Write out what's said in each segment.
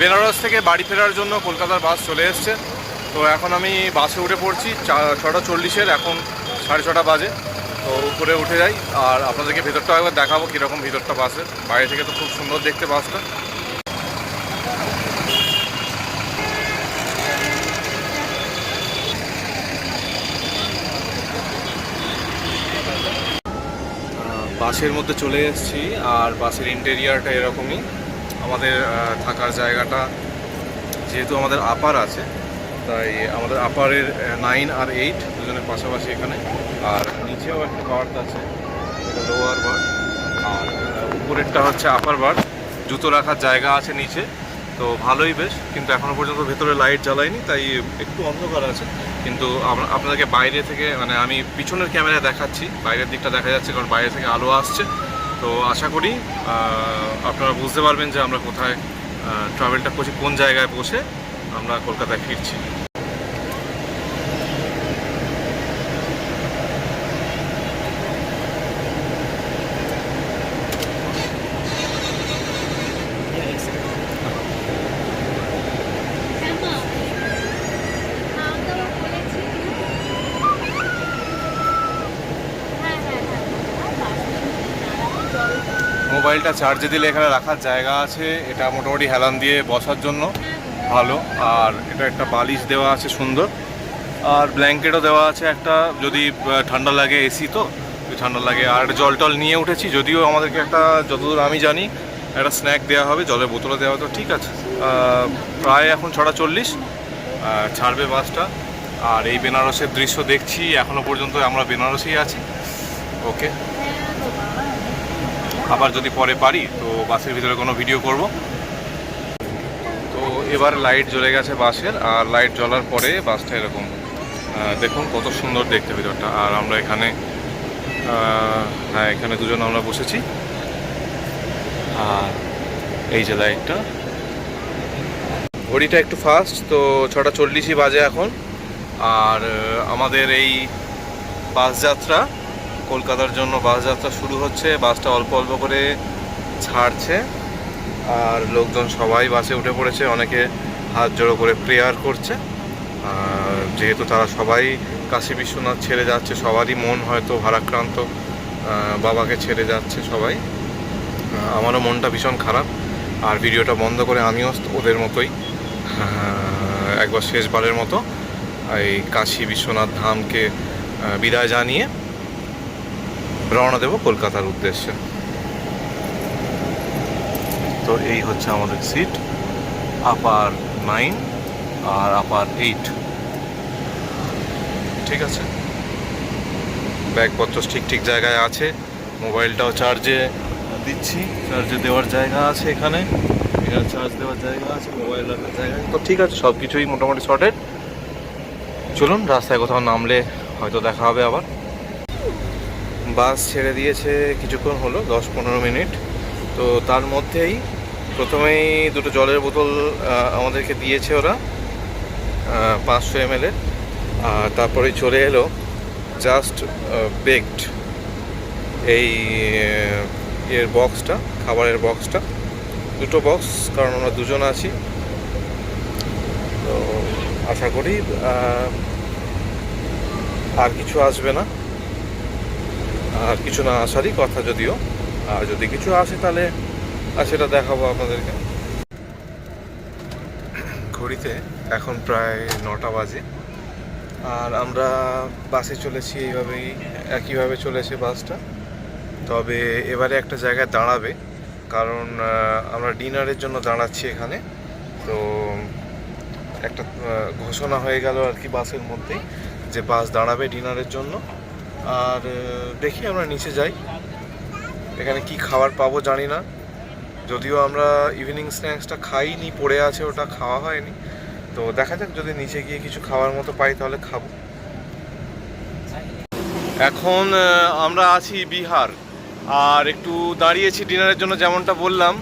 বেনারস থেকে বাড়ি ফেরার জন্য কলকাতার বাস চলে এসছে। তো এখন আমি বাসে উঠে পড়ছি 6:40, এখন 6:30 বাজে। তো উপরে উঠে যাই আর আপনাদেরকে ভেতরটা একবার দেখাবো কীরকম ভিতরটা বাসের। বাইরে থেকে তো খুব সুন্দর দেখতে বাসটা। বাসের মধ্যে চলে এসেছি আর বাসের ইন্টেরিয়ারটা এরকমই। আমাদের থাকার জায়গাটা যেহেতু আমাদের আপার আছে, তাই আমাদের আপারের 9 আর 8 দুজনের পাশাপাশি এখানে। আর নিচেও একটা বার্থ আছে, এটা লোয়ার বার্থ। আর উপরেরটা হচ্ছে আপার বার্থ, জুতো রাখার জায়গা আছে নিচে। তো ভালোই বেশ, কিন্তু এখনও পর্যন্ত ভেতরে লাইট জ্বালায়নি, তাই একটু অন্ধকার আছে। কিন্তু আপনাদেরকে বাইরে থেকে, মানে আমি পিছনের ক্যামেরায় দেখাচ্ছি, বাইরের দিকটা দেখা যাচ্ছে কারণ বাইরে থেকে আলো আসছে। তো আশা করি আপনারা বুঝতে পারবেন যে আমরা কোথায় ট্রাভেলটা করছি, কোন জায়গায় বসে আমরা কলকাতায় ফিরছি। মোবাইলটা চার্জে দিলে এখানে রাখার জায়গা আছে, এটা মোটামুটি হেলান দিয়ে বসার জন্য ভালো। আর এটা একটা বালিশ দেওয়া আছে সুন্দর, আর ব্ল্যাঙ্কেটও দেওয়া আছে একটা, যদি ঠান্ডা লাগে, এসি তো ঠান্ডা লাগে। আর জল টল নিয়ে উঠেছি, যদিও আমাদেরকে একটা, যতদূর আমি জানি, একটা স্ন্যাক দেওয়া হবে, জলের বোতলও দেওয়া হবে। তো ঠিক আছে, প্রায় এখন 6:40 ছাড়বে বাসটা। আর এই বেনারসের দৃশ্য দেখছি, এখনও পর্যন্ত আমরা বেনারসেই আছি। ওকে, আবার যদি পরে পারি তো বাসের ভিতরে কোনো ভিডিও করব। তো এবার লাইট জ্বলে গেছে বাসের, আর লাইট জ্বলার পরে বাসটা এরকম দেখুন কত সুন্দর দেখতে ভিতরটা। আর আমরা এখানে হ্যাঁ, এখানে দুজন আমরা বসেছি। আর এই যে লাইটটা, ঘড়িটা একটু ফাস্ট, তো 6:40 বাজে এখন। আর আমাদের এই বাস যাত্রা, কলকাতার জন্য বাস যাত্রা শুরু হচ্ছে। বাসটা অল্প অল্প করে ছাড়ছে আর লোকজন সবাই বাসে উঠে পড়েছে। অনেকে হাত জোড়ো করে প্রেয়ার করছে, যেহেতু তারা সবাই কাশী বিশ্বনাথ ছেড়ে যাচ্ছে। সবারই মন হয়তো ভারাক্রান্ত, বাবাকে ছেড়ে যাচ্ছে সবাই। আমারও মনটা ভীষণ খারাপ। আর ভিডিওটা বন্ধ করে আমিও ওদের মতোই একবার শেষবারের মতো এই কাশী বিশ্বনাথ ধামকে বিদায় জানিয়ে রওনা দেব কলকাতার উদ্দেশ্যে। তো এই হচ্ছে আমাদের সিট, আপার 9 আর আপার 8। ঠিক আছে, ব্যাগপত্র ঠিক ঠিক জায়গায় আছে। মোবাইলটাও চার্জে দিচ্ছি, চার্জে দেওয়ার জায়গা আছে এখানে, এখানে চার্জ দেওয়ার জায়গা আছে, মোবাইল রাখার জায়গা। তো ঠিক আছে, সব কিছুই মোটামুটি সর্টেড। চলুন, রাস্তায় কোথাও নামলে হয়তো দেখা হবে আবার। বাস ছেড়ে দিয়েছে কিছুক্ষণ হলো, 10-15 মিনিট। তো তার মধ্যেই প্রথমেই দুটো জলের বোতল আমাদেরকে দিয়েছে ওরা, 500 ml এর। আর তারপরে চলে এলো জাস্ট বেকড এই এর বক্সটা, খাবারের বক্সটা, দুটো বক্স, কারণ আমরা দুজন আছি। তো আশা করি আর কিছু আসবে না, আর কিছু না আসারই কথা যদিও। আর যদি কিছু আসে তাহলে সেটা দেখাবো আপনাদেরকে। ঘড়িতে এখন প্রায় 9টা বাজে, আর আমরা বাসে চলেছি এইভাবেই, একইভাবে চলেছে বাসটা। তবে এবারে একটা জায়গায় দাঁড়াবে, কারণ আমরা ডিনারের জন্য দাঁড়াচ্ছি এখানে। তো একটা ঘোষণা হয়ে গেল আর কি বাসের মধ্যেই, যে বাস দাঁড়াবে ডিনারের জন্য। আর দেখি আমরা নিচে যাই, এখানে কি খাবার পাবো জানি না। যদিও আমরা ইভিনিং স্ন্যাক্সটা খাইনি, পড়ে আছে, ওটা খাওয়া হয়নি। তো দেখা যাক, যদি নিচে গিয়ে কিছু খাওয়ার মতো পাই তাহলে খাবো। এখন আমরা আছি বিহার, আর একটু দাঁড়িয়েছি ডিনারের জন্য, যেমনটা বললাম।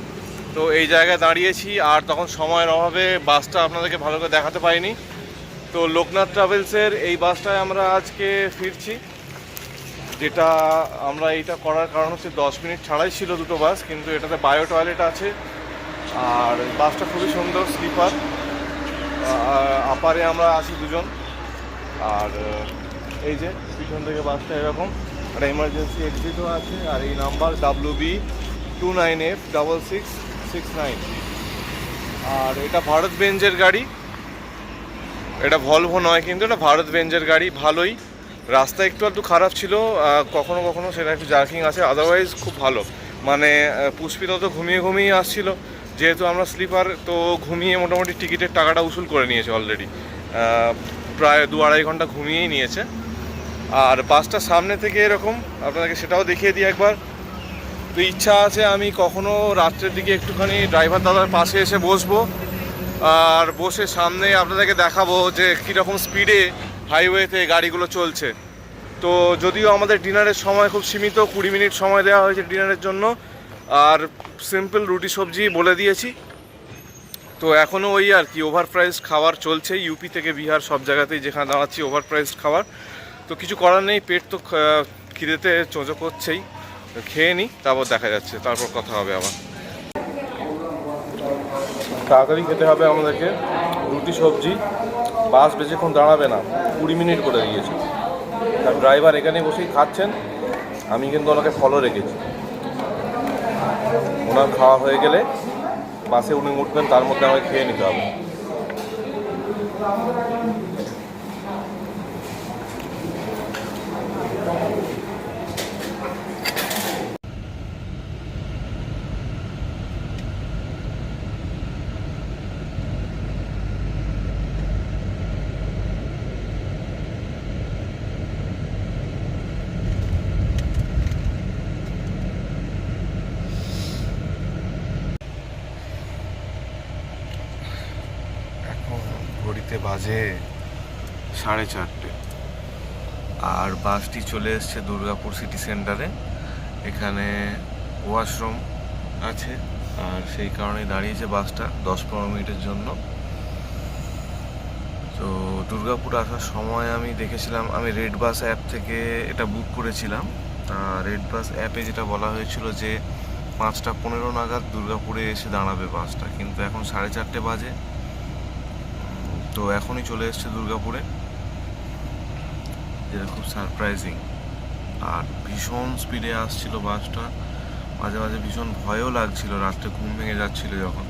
তো এই জায়গায় দাঁড়িয়েছি, আর তখন সময়ের অভাবে বাসটা আপনাদেরকে ভালো করে দেখাতে পারিনি। তো লোকনাথ ট্রাভেলসের এই বাসটায় আমরা আজকে ফিরছি, যেটা আমরা এইটা করার কারণ হচ্ছে 10 মিনিট ছাড়াই ছিল দুটো বাস, কিন্তু এটাতে বায়ো টয়লেট আছে, আর বাসটা খুবই সুন্দর স্লিপার। আপারে আমরা আসি দুজন। আর এই যে পিছন থেকে বাসটা এরকম একটা এমার্জেন্সি এক্সিটও আছে। আর এই নাম্বার WB29F6669। আর এটা ভারত বেঞ্জের গাড়ি, এটা ভলভো নয় কিন্তু এটা ভারত বেঞ্জের গাড়ি। ভালোই, রাস্তা একটু খারাপ ছিল কখনো কখনো, সেটা একটু জার্কিং আছে, আদারওয়াইজ খুব ভালো। মানে পুষ্পিত তো ঘুমিয়ে আসছিল, যেহেতু আমরা স্লিপার, তো ঘুমিয়ে মোটামুটি টিকিটের টাকাটা উসুল করে নিয়েছে অলরেডি। প্রায় 2-2.5 ঘন্টা ঘুমিয়েই নিয়েছে। আর বাসটা সামনে থেকে এরকম, আপনাদেরকে সেটাও দেখিয়ে দিই একবার। তো ইচ্ছা আছে আমি কখনো রাত্রের দিকে একটুখানি ড্রাইভার দাদার পাশে এসে বসবো, আর বসে সামনে আপনাদেরকে দেখাবো যে কীরকম স্পিডে হাইওয়েতে গাড়িগুলো চলছে। তো যদিও আমাদের ডিনারের সময় খুব সীমিত, 20 মিনিট সময় দেওয়া হয়েছে ডিনারের জন্য, আর সিম্পল রুটি সবজি বলে দিয়েছি। তো এখনও ওই আর কি ওভার প্রাইস খাবার চলছে, ইউপি থেকে বিহার সব জায়গাতেই যেখানে দাঁড়াচ্ছি ওভার প্রাইস খাবার। তো কিছু করার নেই, পেট তো খিদেতে চোঁচো করছেই, খেয়ে নিই, তারপর দেখা যাচ্ছে, তারপর কথা হবে আবার। তাড়াতাড়ি খেতে হবে আমাদেরকে রুটি সবজি। বাস বেশিক্ষণ দাঁড়াবে না, 20 মিনিট করে দিয়েছে। আর ড্রাইভার এখানে বসেই খাচ্ছেন, আমি কিন্তু ওনাকে ফলো রেখেছি। ওনার খাওয়া হয়ে গেলে বাসে উনি উঠবেন, তার মধ্যে আমাকে খেয়ে নিতে হবে। ঘড়িতে বাজে 4:30, আর বাসটি চলে এসছে দুর্গাপুর সিটি সেন্টারে। এখানে ওয়াশরুম আছে, আর সেই কারণে দাঁড়িয়েছে বাসটা 10-15 মিনিটের জন্য। তো দুর্গাপুর আসার সময় আমি দেখেছিলাম, আমি রেড বাস অ্যাপ থেকে এটা বুক করেছিলাম। রেড বাস অ্যাপে যেটা বলা হয়েছিল যে 5:15 নাগাদ দুর্গাপুরে এসে দাঁড়াবে বাসটা, কিন্তু এখন 4:30 বাজে। তো এখনই চলে এসছে দুর্গাপুরে, যেটা খুব সারপ্রাইজিং। আর ভীষণ স্পিডে আসছিল বাসটা, মাঝে মাঝে ভীষণ ভয়ও লাগছিল, রাত্রে ঘুম ভেঙে যাচ্ছিল যখন,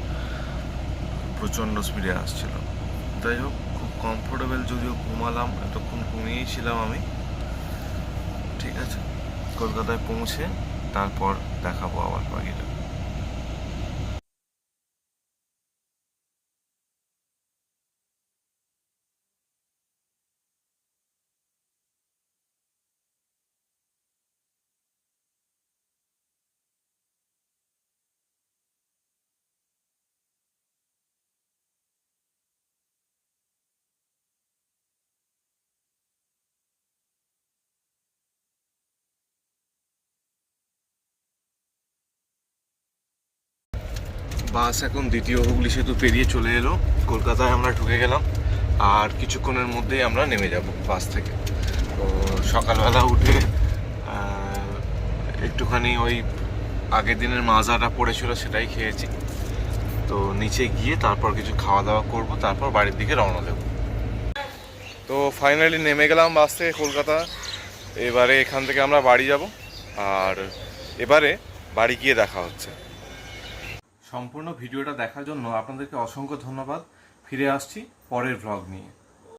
প্রচণ্ড স্পিডে আসছিল। যাই হোক, খুব কমফোর্টেবল, যদিও ঘুমালাম, এতক্ষণ ঘুমিয়েই ছিলাম আমি। ঠিক আছে, কলকাতায় পৌঁছে তারপর দেখাবো আবার বাকিটা। বাস এখন দ্বিতীয় হুগলি সেতু পেরিয়ে চলে এলো, কলকাতায় আমরা ঢুকে গেলাম। আর কিছুক্ষণের মধ্যেই আমরা নেমে যাব বাস থেকে। তো সকালবেলা উঠে একটুখানি ওই আগের দিনের মাজাটা পড়েছিল, সেটাই খেয়েছি। তো নিচে গিয়ে তারপর কিছু খাওয়া দাওয়া করব, তারপর বাড়ির দিকে রওনা দেব। তো ফাইনালি নেমে গেলাম বাস থেকে কলকাতা। এবারে এখান থেকে আমরা বাড়ি যাব, আর এবারে বাড়ি গিয়ে দেখা হচ্ছে। সম্পূর্ণ ভিডিওটা দেখার জন্য আপনাদেরকে অসংখ্য ধন্যবাদ। ফিরে আসছি পরের ভ্লগ নিয়ে।